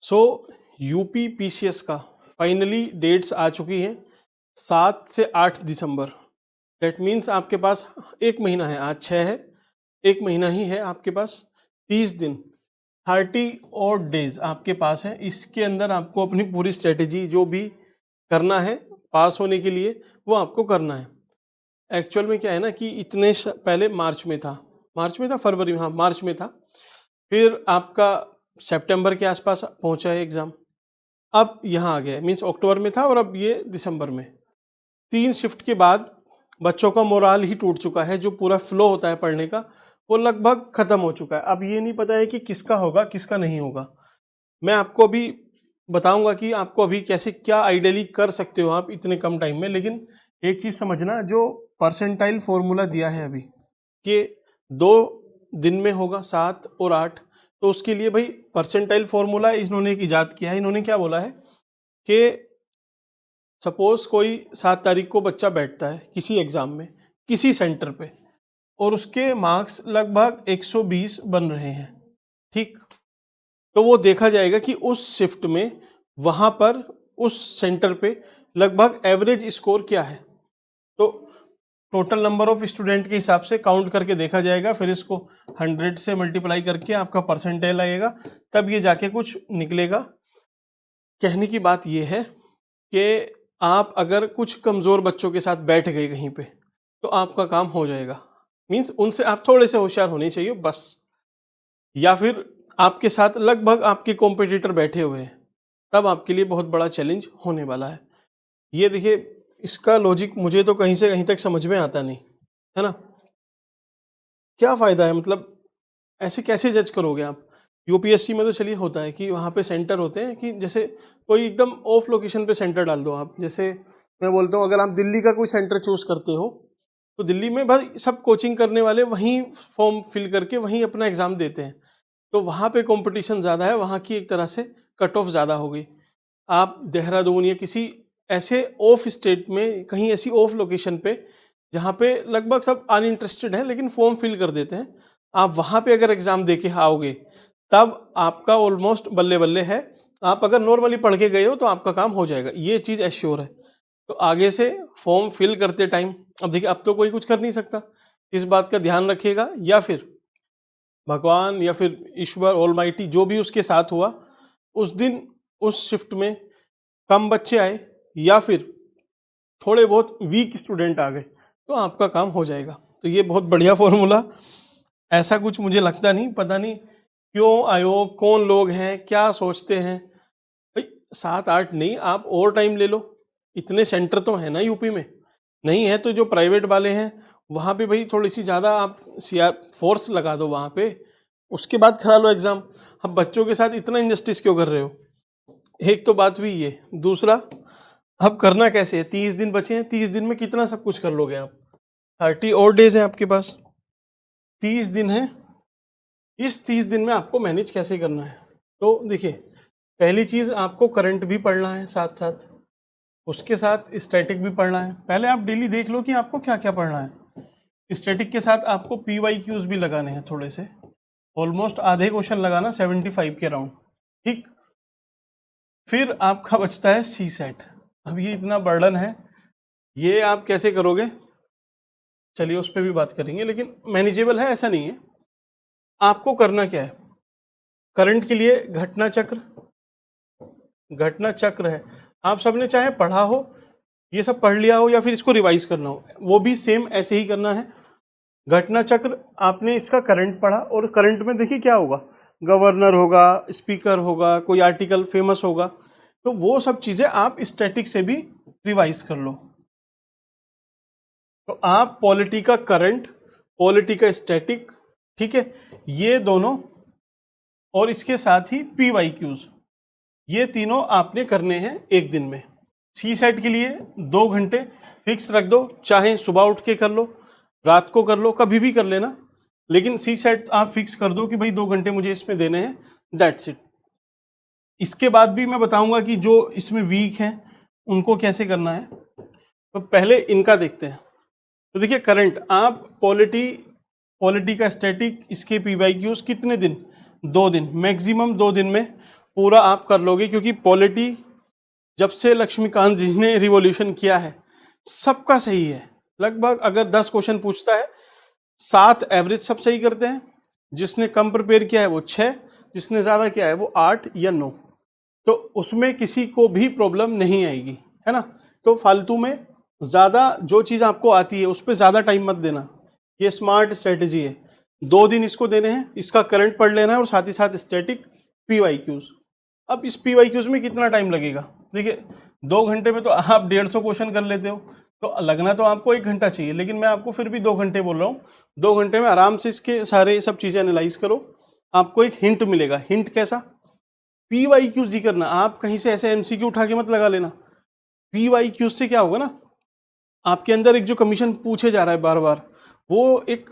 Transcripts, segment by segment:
सो UP PCS का finally dates आ चुकी हैं 7 से 8 दिसंबर। दैट मीन्स आपके पास एक महीना है, आज 6 है, एक महीना ही है आपके पास, 30 दिन, 30 और डेज आपके पास है। इसके अंदर आपको अपनी पूरी स्ट्रेटेजी जो भी करना है पास होने के लिए वो आपको करना है। एक्चुअल में क्या है ना कि पहले मार्च में था फरवरी में, हाँ मार्च में था, फिर आपका सितंबर के आसपास पहुंचा है एग्ज़ाम, अब यहाँ आ गया, मीन्स अक्टूबर में था और अब ये दिसंबर में। 3 शिफ्ट के बाद बच्चों का मोराल ही टूट चुका है, जो पूरा फ्लो होता है पढ़ने का वो लगभग ख़त्म हो चुका है। अब ये नहीं पता है कि किसका होगा किसका नहीं होगा। मैं आपको अभी बताऊंगा कि आपको अभी कैसे क्या आइडियली कर सकते हो आप इतने कम टाइम में। लेकिन एक चीज़ समझना, जो परसेंटाइल फॉर्मूला दिया है अभी कि 2 दिन में होगा 7 और 8, तो उसके लिए भाई परसेंटाइल फॉर्मूला इन्होंने एक इजाद किया है। इन्होंने क्या बोला है कि सपोज कोई 7 तारीख को बच्चा बैठता है किसी एग्ज़ाम में किसी सेंटर पे और उसके मार्क्स लगभग 120 बन रहे हैं, ठीक, तो वो देखा जाएगा कि उस शिफ्ट में वहाँ पर उस सेंटर पे लगभग एवरेज स्कोर क्या है। तो टोटल नंबर ऑफ स्टूडेंट के हिसाब से काउंट करके देखा जाएगा, फिर इसको 100 से मल्टीप्लाई करके आपका परसेंटेज आएगा, तब ये जाके कुछ निकलेगा। कहने की बात ये है कि आप अगर कुछ कमज़ोर बच्चों के साथ बैठ गए कहीं पे तो आपका काम हो जाएगा। मीन्स उनसे आप थोड़े से होशियार होने चाहिए बस, या फिर आपके साथ लगभग आपके कॉम्पिटिटर बैठे हुए हैं, तब आपके लिए बहुत बड़ा चैलेंज होने वाला है। ये देखिए, इसका लॉजिक मुझे तो कहीं से कहीं तक समझ में आता नहीं है ना। क्या फ़ायदा है, मतलब ऐसे कैसे जज करोगे आप। यूपीएससी में तो चलिए होता है कि वहाँ पे सेंटर होते हैं कि जैसे कोई एकदम ऑफ लोकेशन पे सेंटर डाल दो आप। जैसे मैं बोलता हूँ अगर आप दिल्ली का कोई सेंटर चूज़ करते हो तो दिल्ली में भाई सब कोचिंग करने वाले वहीं फॉर्म फिल करके वहीं अपना एग्ज़ाम देते हैं, तो वहाँ पे कंपटीशन ज़्यादा है, वहाँ की एक तरह से कट ऑफ ज़्यादा हो गई। आप देहरादून या किसी ऐसे ऑफ स्टेट में कहीं ऐसी ऑफ लोकेशन पे जहाँ पे लगभग सब अनइंटरेस्टेड है लेकिन फॉर्म फिल कर देते हैं, आप वहाँ पे अगर एग्ज़ाम दे के आओगे तब आपका ऑलमोस्ट बल्ले बल्ले है। आप अगर नॉर्मली पढ़ के गए हो तो आपका काम हो जाएगा, ये चीज़ एश्योर है। तो आगे से फॉर्म फिल करते टाइम, अब देखिए अब तो कोई कुछ कर नहीं सकता, इस बात का ध्यान रखिएगा, या फिर भगवान या फिर ईश्वर ऑलमाइटी जो भी उसके साथ हुआ उस दिन उस शिफ्ट में कम बच्चे आए या फिर थोड़े बहुत वीक स्टूडेंट आ गए तो आपका काम हो जाएगा। तो ये बहुत बढ़िया फॉर्मूला, ऐसा कुछ मुझे लगता नहीं, पता नहीं क्यों आयोग कौन लोग हैं क्या सोचते हैं। भाई 7-8 नहीं, आप और टाइम ले लो, इतने सेंटर तो हैं ना यूपी में। नहीं है तो जो प्राइवेट वाले हैं वहाँ पे भाई थोड़ी सी ज़्यादा आप सीआर फोर्स लगा दो वहाँ पे, उसके बाद करा लो एग्ज़ाम। अब बच्चों के साथ इतना इंजस्टिस क्यों कर रहे हो। एक तो बात हुई ये, दूसरा अब करना कैसे है, 30 दिन बचे हैं, 30 दिन में कितना सब कुछ कर लोगे आप। 30 और डेज है आपके पास, 30 दिन है, इस 30 दिन में आपको मैनेज कैसे करना है। तो देखिए, पहली चीज़ आपको करंट भी पढ़ना है साथ साथ, उसके साथ स्टैटिक भी पढ़ना है। पहले आप डेली देख लो कि आपको क्या क्या पढ़ना है। स्टैटिक के साथ आपको PYQs भी लगाने हैं थोड़े से, ऑलमोस्ट आधे क्वेश्चन लगाना 75 के राउंड, ठीक। फिर आपका बचता है सी सेट। अब ये इतना बर्डन है, ये आप कैसे करोगे, चलिए उस पर भी बात करेंगे, लेकिन मैनेजेबल है ऐसा नहीं है। आपको करना क्या है, करंट के लिए घटना चक्र है। आप सबने चाहे पढ़ा हो, ये सब पढ़ लिया हो या फिर इसको रिवाइज करना हो, वो भी सेम ऐसे ही करना है। घटना चक्र आपने इसका करंट पढ़ा और करंट में देखिए क्या होगा, गवर्नर होगा, स्पीकर होगा, कोई आर्टिकल फेमस होगा, तो वो सब चीज़ें आप स्टैटिक से भी रिवाइज कर लो। तो आप पॉलिटी का करंट, पॉलिटी का स्टैटिक, ठीक है, ये दोनों और इसके साथ ही PYQs, ये तीनों आपने करने हैं एक दिन में। सी सेट के लिए 2 घंटे फिक्स रख दो, चाहे सुबह उठ के कर लो, रात को कर लो, कभी भी कर लेना, लेकिन सी सेट आप फिक्स कर दो कि भाई 2 घंटे मुझे इसमें देने हैं, दैट्स इट। इसके बाद भी मैं बताऊंगा कि जो इसमें वीक हैं उनको कैसे करना है, तो पहले इनका देखते हैं। तो देखिए करंट, आप पॉलिटी का स्टैटिक, इसके PYQs कितने दिन, 2 दिन, मैक्सिमम 2 दिन में पूरा आप कर लोगे, क्योंकि पॉलिटी जब से लक्ष्मीकांत जी ने रिवॉल्यूशन किया है सबका सही है। लगभग अगर 10 क्वेश्चन पूछता है 7 एवरेज सब सही करते हैं, जिसने कम प्रिपेयर किया है वो 6, जिसने ज़्यादा किया है वो 8 या 9, तो उसमें किसी को भी प्रॉब्लम नहीं आएगी, है ना। तो फालतू में ज़्यादा जो चीज़ आपको आती है उस पर ज़्यादा टाइम मत देना, ये स्मार्ट स्ट्रेटेजी है। 2 दिन इसको देने हैं, इसका करंट पढ़ लेना है और साथ ही साथ स्टैटिक PYQs। अब इस PYQs में कितना टाइम लगेगा, देखिए 2 घंटे में तो आप 150 क्वेश्चन कर लेते हो, तो लगना तो आपको 1 घंटा चाहिए, लेकिन मैं आपको फिर भी 2 घंटे बोल रहा हूँ। 2 घंटे में आराम से इसके सारे सब चीज़ें एनालाइज करो, आपको एक हिंट मिलेगा। हिंट कैसा, PYQs जी करना, आप कहीं से ऐसे MCQ उठा के मत लगा लेना। PYQs से क्या होगा ना, आपके अंदर एक जो कमीशन पूछे जा रहा है बार बार, वो एक,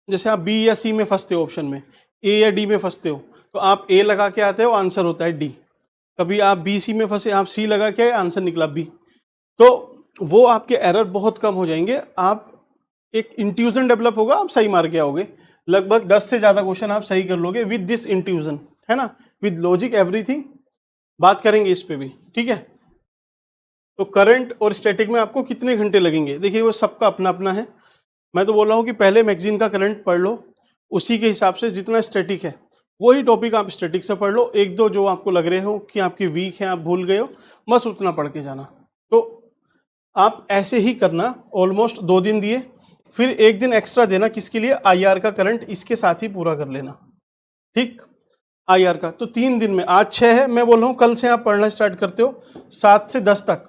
जैसे आप B या C में फंसते हो, ऑप्शन में A या D में फंसते हो, तो आप A लगा के आते हो, आंसर होता है D। कभी आप B C में फंसे, आप C लगा के आए, आंसर निकला B। तो वो आपके एरर बहुत कम हो जाएंगे, आप एक इंट्यूजन डेवलप होगा, आप सही मार के आओगे। लगभग 10 से ज़्यादा क्वेश्चन आप सही कर लोगे विद दिस इंट्यूजन, है ना, विद लॉजिक एवरीथिंग। बात करेंगे इस पे भी, ठीक है। तो करंट और स्टैटिक में आपको कितने घंटे लगेंगे, देखिए वो सबका अपना अपना है। मैं तो बोल रहा हूँ कि पहले मैगजीन का करंट पढ़ लो, उसी के हिसाब से जितना स्टैटिक है वही टॉपिक आप स्टैटिक से पढ़ लो। 1-2 जो आपको लग रहे हो कि आपकी वीक है, आप भूल गए हो, बस उतना पढ़ के जाना। तो आप ऐसे ही करना, ऑलमोस्ट 2 दिन दिए, फिर 1 दिन एक्स्ट्रा देना, किसके लिए, IR का करंट इसके साथ ही पूरा कर लेना, ठीक। IR का तो 3 दिन में, आज 6 है, मैं बोल रहा हूँ कल से आप पढ़ना स्टार्ट करते हो 7 से 10 तक,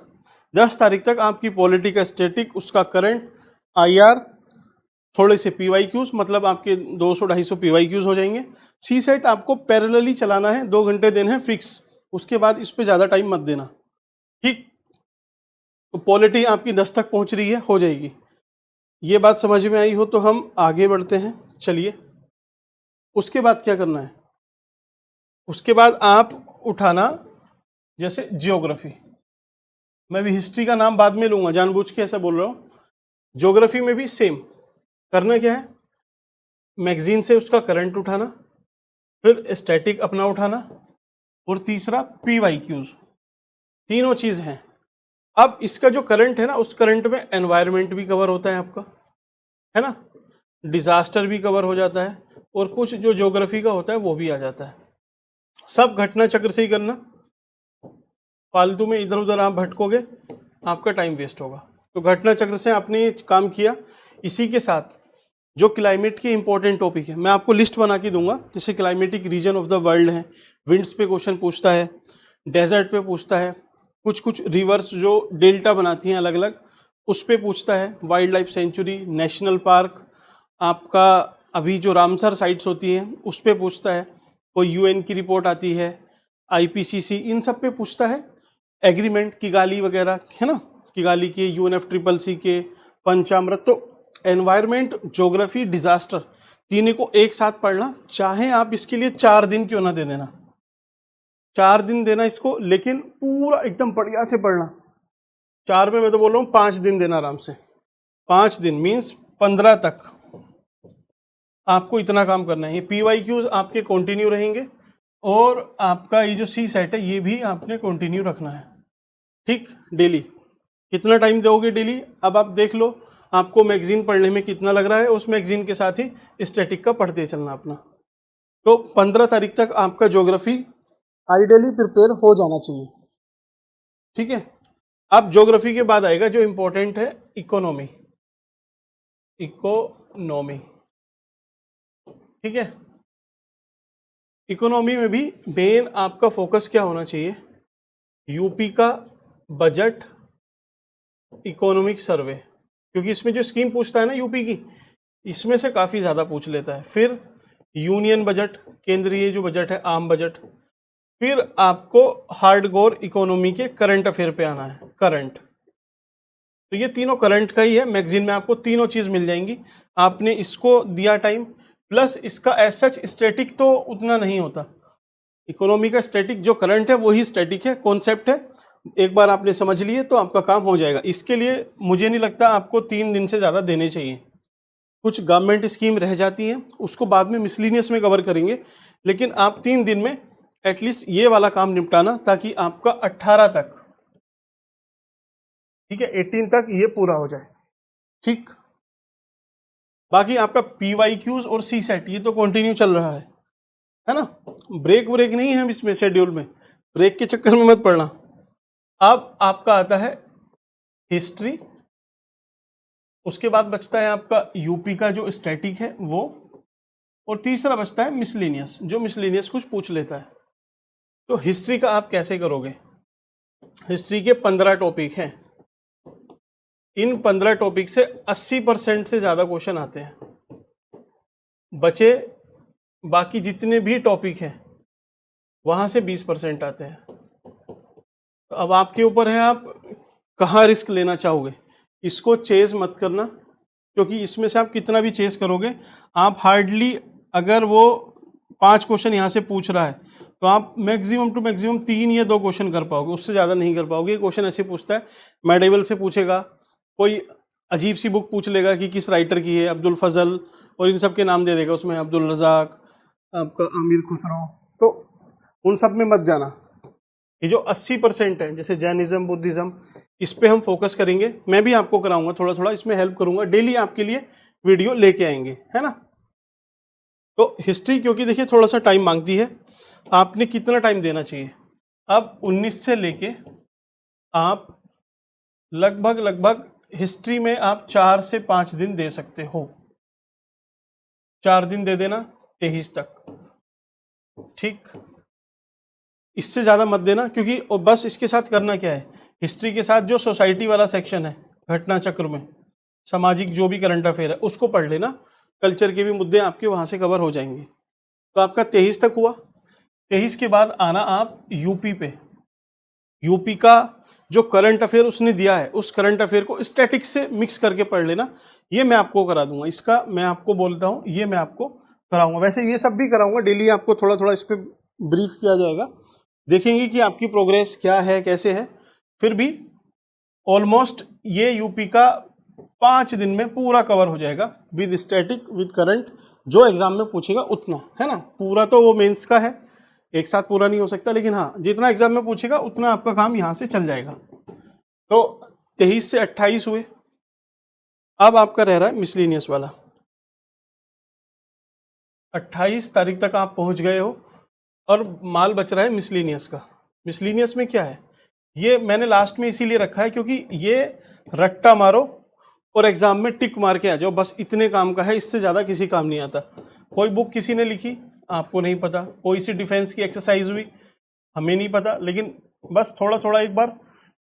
10 तारीख तक आपकी पॉलिटी का स्टैटिक, उसका करंट, IR, थोड़े से PYQs, मतलब आपके 200-250 PYQs हो जाएंगे। C सेट आपको पैरेलली चलाना है, 2 घंटे देने हैं फिक्स, उसके बाद इस पे ज़्यादा टाइम मत देना, ठीक। तो पॉलिटी आपकी 10 तक पहुंच रही है, हो जाएगी। ये बात समझ में आई हो तो हम आगे बढ़ते हैं, चलिए। उसके बाद क्या करना है, उसके बाद आप उठाना जैसे ज्योग्राफी, मैं भी हिस्ट्री का नाम बाद में लूंगा, जानबूझ के ऐसा बोल रहा हूँ। ज्योग्राफी में भी सेम करना क्या है, मैगजीन से उसका करंट उठाना, फिर स्टैटिक अपना उठाना, और तीसरा PYQs, तीनों चीज़ हैं। अब इसका जो करंट है ना, उस करंट में एनवायरनमेंट भी कवर होता है आपका, है ना, डिजास्टर भी कवर हो जाता है, और कुछ जो ज्योग्राफी का होता है वो भी आ जाता है। सब घटना चक्र से ही करना, फालतू में इधर उधर आप भटकोगे, आपका टाइम वेस्ट होगा। तो घटना चक्र से आपने ये काम किया। इसी के साथ जो क्लाइमेट के इंपॉर्टेंट टॉपिक है, मैं आपको लिस्ट बना के दूंगा, जैसे climatic reason of the world है, विंड्स पे क्वेश्चन पूछता है, डेजर्ट पे पूछता है, कुछ कुछ रिवर्स जो डेल्टा बनाती हैं अलग अलग, उस पे पूछता है, wild life sanctuary, national park, आपका अभी जो रामसर साइट्स होती हैं उस पे पूछता है, कोई UN की रिपोर्ट आती है, IPCC, इन सब पे पूछता है। एग्रीमेंट किगाली वगैरह, है ना, किगाली के, UNFCCC के, पंचामृत। तो एनवायरनमेंट, ज्योग्राफी, डिजास्टर, तीनों को एक साथ पढ़ना, चाहे आप इसके लिए 4 दिन क्यों ना दे देना, 4 दिन देना इसको, लेकिन पूरा एकदम बढ़िया से पढ़ना। 4 में मैं तो बोल रहा हूँ 5 दिन देना आराम से, 5 दिन मीन्स 15 तक आपको इतना काम करना है। ये PYQs आपके कंटिन्यू रहेंगे, और आपका ये जो C सेट है ये भी आपने कंटिन्यू रखना है, ठीक। डेली कितना टाइम दोगे डेली, अब आप देख लो आपको मैगजीन पढ़ने में कितना लग रहा है, उस मैगजीन के साथ ही स्टैटिक का पढ़ते चलना अपना। तो 15 तारीख तक आपका ज्योग्राफी आइडियली प्रिपेयर हो जाना चाहिए, ठीक है। अब ज्योग्राफी के बाद आएगा जो इंपॉर्टेंट है, इकोनॉमी, इकोनॉमी, ठीक है। इकोनॉमी में भी मेन आपका फोकस क्या होना चाहिए, यूपी का बजट इकोनॉमिक सर्वे, क्योंकि इसमें जो स्कीम पूछता है ना यूपी की, इसमें से काफ़ी ज़्यादा पूछ लेता है। फिर यूनियन बजट, केंद्रीय जो बजट है, आम बजट। फिर आपको हार्डकोर इकोनॉमी के करंट अफेयर पे आना है, करंट। तो ये तीनों करंट का ही है, मैगजीन में आपको तीनों चीज़ मिल जाएंगी। आपने इसको दिया टाइम, प्लस इसका एज सच स्टैटिक तो उतना नहीं होता, इकोनॉमी का स्टैटिक जो करंट है वही स्टैटिक है, कॉन्सेप्ट है। एक बार आपने समझ लिए तो आपका काम हो जाएगा। इसके लिए मुझे नहीं लगता आपको 3 दिन से ज़्यादा देने चाहिए। कुछ गवर्नमेंट स्कीम रह जाती हैं, उसको बाद में मिसलिनियस में कवर करेंगे, लेकिन आप 3 दिन में एटलीस्ट ये वाला काम निपटाना, ताकि आपका 18 तक, ठीक है, 18 तक ये पूरा हो जाए। ठीक, बाकी आपका PYQs और CSET ये तो कंटिन्यू चल रहा है ना, ब्रेक नहीं है इसमें शेड्यूल में, ब्रेक के चक्कर में मत पड़ना। अब आपका आता है हिस्ट्री, उसके बाद बचता है आपका यूपी का जो स्टैटिक है वो, और तीसरा बचता है मिसलेनियस, जो मिसलेनियस कुछ पूछ लेता है। तो हिस्ट्री का आप कैसे करोगे? हिस्ट्री के 15 टॉपिक हैं, इन 15 टॉपिक से 80% से ज़्यादा क्वेश्चन आते हैं। बचे बाकी जितने भी टॉपिक हैं वहाँ से 20% आते हैं। तो अब आपके ऊपर है, आप कहाँ रिस्क लेना चाहोगे। इसको चेज मत करना, क्योंकि इसमें से आप कितना भी चेज करोगे, आप हार्डली, अगर वो 5 क्वेश्चन यहाँ से पूछ रहा है तो आप मैक्सिमम टू मैक्सिमम 3 या 2 क्वेश्चन कर पाओगे, उससे ज़्यादा नहीं कर पाओगे। क्वेश्चन ऐसे पूछता है, मेडिवल से पूछेगा, कोई अजीब सी बुक पूछ लेगा कि किस राइटर की है, अब्दुल फजल, और इन सब के नाम दे देगा उसमें, अब्दुल रज़ाक, आपका अमीर खुसरो। तो उन सब में मत जाना। ये जो 80% है, जैसे जैनिज्म, बुद्धिज्म, इस पे हम फोकस करेंगे। मैं भी आपको कराऊंगा, थोड़ा थोड़ा इसमें हेल्प करूंगा, डेली आपके लिए वीडियो लेके आएंगे, है ना। तो हिस्ट्री क्योंकि देखिए थोड़ा सा टाइम मांगती है, आपने कितना टाइम देना चाहिए। अब 19 से लेके आप लगभग हिस्ट्री में आप 4 से 5 दिन दे सकते हो। 4 दिन दे देना 23 तक, ठीक, इससे ज़्यादा मत देना। क्योंकि और बस इसके साथ करना क्या है, हिस्ट्री के साथ जो सोसाइटी वाला सेक्शन है, घटना चक्र में सामाजिक जो भी करंट अफेयर है उसको पढ़ लेना, कल्चर के भी मुद्दे आपके वहाँ से कवर हो जाएंगे। तो आपका 23 तक हुआ। 23 के बाद आना आप यूपी पे। यूपी का जो करंट अफेयर उसने दिया है, उस करंट अफेयर को स्टैटिक्स से मिक्स करके पढ़ लेना। ये मैं आपको करा दूंगा, इसका मैं आपको बोलता हूँ, ये मैं आपको कराऊंगा। वैसे ये सब भी कराऊंगा, डेली आपको थोड़ा थोड़ा इस पर ब्रीफ किया जाएगा, देखेंगे कि आपकी प्रोग्रेस क्या है, कैसे है। फिर भी ऑलमोस्ट ये यूपी का 5 दिन में पूरा कवर हो जाएगा, विद स्टैटिक विद करंट, जो एग्जाम में पूछेगा उतना, है ना। पूरा तो वो मेंस का है, एक साथ पूरा नहीं हो सकता, लेकिन हाँ जितना एग्जाम में पूछेगा उतना आपका काम यहाँ से चल जाएगा। तो 23 से 28 हुए। अब आपका रह रहा है मिसलेनियस वाला। 28 तारीख तक आप पहुँच गए हो और माल बच रहा है मिसलेनियस का। मिसलेनियस में क्या है, ये मैंने लास्ट में इसीलिए रखा है क्योंकि ये रट्टा मारो और एग्जाम में टिक मार के आ जाओ, बस इतने काम का है, इससे ज़्यादा किसी काम नहीं आता। कोई बुक किसी ने लिखी आपको नहीं पता, कोई सी डिफेंस की एक्सरसाइज हुई हमें नहीं पता, लेकिन बस थोड़ा थोड़ा एक बार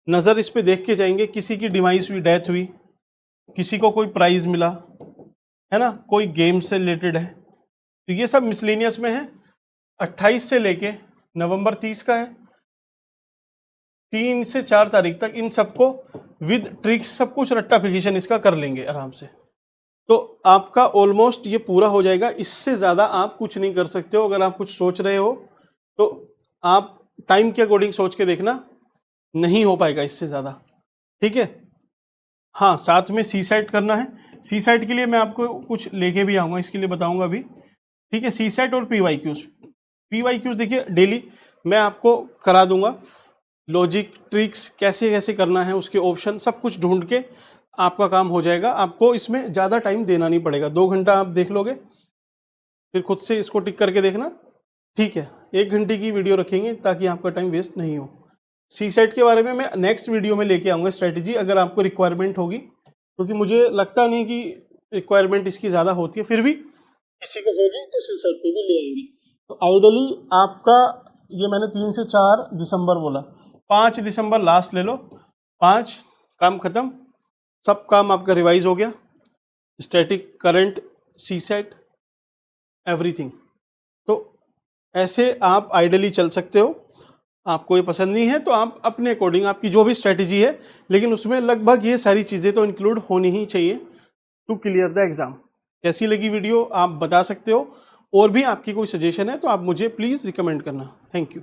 नज़र इस पे देख के जाएंगे। किसी की डिवाइस हुई, डेथ हुई, किसी को कोई प्राइज़ मिला, है ना, कोई गेम से रिलेटेड है, तो ये सब मिसलेनियस में है। 28 से लेके नवंबर 30 का है, 3 से 4 तारीख तक इन सबको विद ट्रिक्स सब कुछ रट्टाफिकेशन इसका कर लेंगे आराम से। तो आपका ऑलमोस्ट ये पूरा हो जाएगा। इससे ज़्यादा आप कुछ नहीं कर सकते हो। अगर आप कुछ सोच रहे हो तो आप टाइम के अकॉर्डिंग सोच के देखना, नहीं हो पाएगा इससे ज़्यादा, ठीक है। हाँ, साथ में CSET करना है। CSET के लिए मैं आपको कुछ लेके भी आऊँगा, इसके लिए बताऊँगा भी, ठीक है। CSET और PYQs देखिए डेली मैं आपको करा दूंगा। लॉजिक, ट्रिक्स कैसे कैसे करना है, उसके ऑप्शन सब कुछ ढूंढ के आपका काम हो जाएगा। आपको इसमें ज़्यादा टाइम देना नहीं पड़ेगा, 2 घंटा आप देख लोगे, फिर खुद से इसको टिक करके देखना, ठीक है। 1 घंटे की वीडियो रखेंगे ताकि आपका टाइम वेस्ट नहीं हो। CSET के बारे में मैं नेक्स्ट वीडियो में लेके आऊँगा स्ट्रेटेजी, अगर आपको रिक्वायरमेंट होगी, क्योंकि मुझे लगता नहीं कि रिक्वायरमेंट इसकी ज़्यादा होती है, फिर भी किसी को होगी तो CSET पे भी ले आएंगे। तो आइडियली आपका ये मैंने 3 से 4 दिसंबर बोला, 5 दिसंबर लास्ट ले लो, 5 काम खत्म, सब काम आपका रिवाइज हो गया, स्टैटिक, करंट, CSET, एवरीथिंग। तो ऐसे आप आइडियली चल सकते हो। आपको ये पसंद नहीं है तो आप अपने अकॉर्डिंग, आपकी जो भी स्ट्रेटजी है, लेकिन उसमें लगभग ये सारी चीज़ें तो इंक्लूड होनी ही चाहिए टू क्लियर द एग्ज़ाम। कैसी लगी वीडियो आप बता सकते हो, और भी आपकी कोई सजेशन है तो आप मुझे प्लीज़ रिकमेंड करना। Thank you.